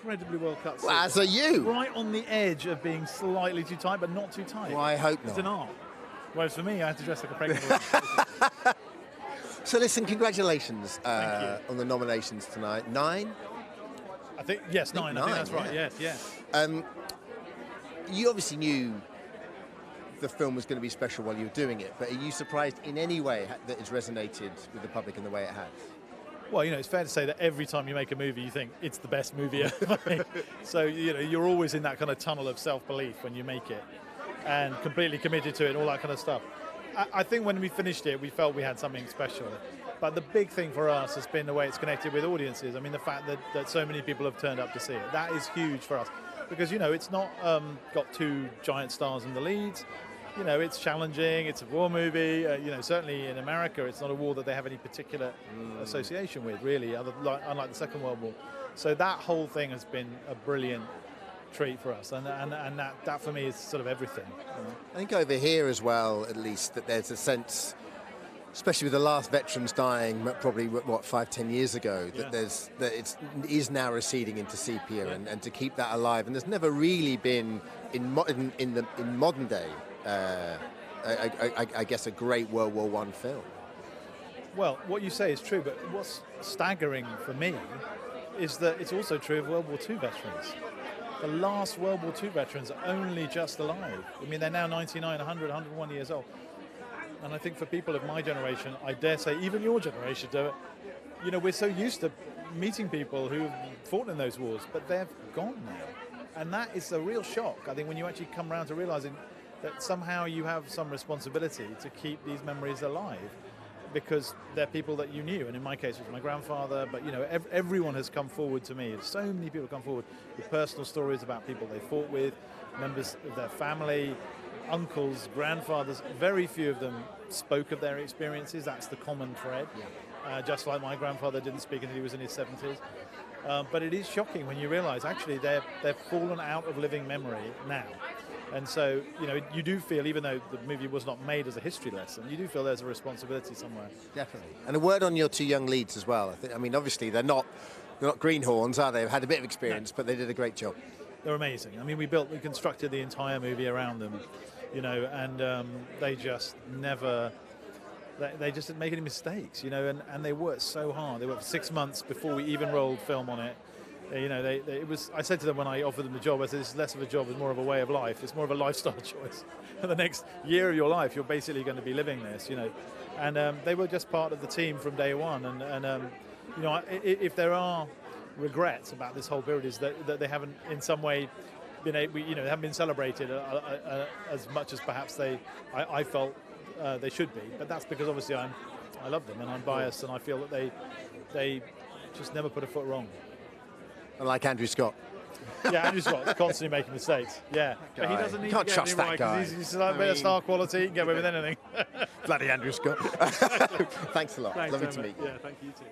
incredibly well cut scene. Well, as are you. Right on the edge of being slightly too tight, but not too tight. Well, I hope It's not. an art. Whereas for me, I had to dress like a pregnant woman. So listen, congratulations Thank you. on the nominations tonight. 9? I think, yes, 9. I think that's right, yeah. yes. You obviously knew the film was going to be special while you were doing it, but are you surprised in any way that it's resonated with the public in the way it has? Well, it's fair to say that every time you make a movie, you think it's the best movie ever made. So, you're always in that kind of tunnel of self-belief when you make it and completely committed to it and all that kind of stuff. I think when we finished it, we felt we had something special. But the big thing for us has been the way it's connected with audiences. I mean, the fact that so many people have turned up to see it. That is huge for us. Because, it's not got 2 giant stars in the leads. It's challenging, it's a war movie. Certainly in America, it's not a war that they have any particular association with, really, unlike the Second World War. So that whole thing has been a brilliant treat for us, and that for me is sort of everything. I think over here as well, at least, that there's a sense, especially with the last veterans dying, probably 5-10 years ago, that it is now receding into sepia, and to keep that alive. And there's never really been in modern day, I guess, a great World War I film. Well, what you say is true, but what's staggering for me is that it's also true of World War II veterans. The last World War II veterans are only just alive. I mean, they're now 99, 100, 101 years old. And I think for people of my generation, I dare say even your generation, we're so used to meeting people who fought in those wars, but they're gone now. And that is a real shock, I think, when you actually come around to realizing that somehow you have some responsibility to keep these memories alive, because they're people that you knew, and in my case it was my grandfather, but everyone has come forward to me. So many people have come forward with personal stories about people they fought with, members of their family, uncles, grandfathers. Very few of them spoke of their experiences. That's the common thread. Just like my grandfather didn't speak until he was in his 70s. But it is shocking when you realize actually they've fallen out of living memory now. And so, you do feel, even though the movie was not made as a history lesson, you do feel there's a responsibility somewhere. Definitely. And a word on your 2 young leads as well. I mean, obviously they're not greenhorns, are they? They've had a bit of experience, but they did a great job. They're amazing. I mean, we constructed the entire movie around them, and they just never. They just didn't make any mistakes, and they worked so hard. They worked for 6 months before we even rolled film on it. I said to them when I offered them the job, I said, this is less of a job, it's more of a way of life. It's more of a lifestyle choice. For the next year of your life, you're basically going to be living this, And they were just part of the team from day one. And if there are regrets about this whole period, is that they haven't in some way been able, they haven't been celebrated as much as perhaps I felt they should be. But that's because obviously I love them and I'm biased, and I feel that they just never put a foot wrong. Like Andrew Scott. Yeah, Andrew Scott's constantly making mistakes. Yeah, but he doesn't need to get trust any that right, guy. He's like a bit of star quality. He can get away with anything. Bloody Andrew Scott. Thanks a lot. Thanks, Lovely to meet you. Yeah, thank you too.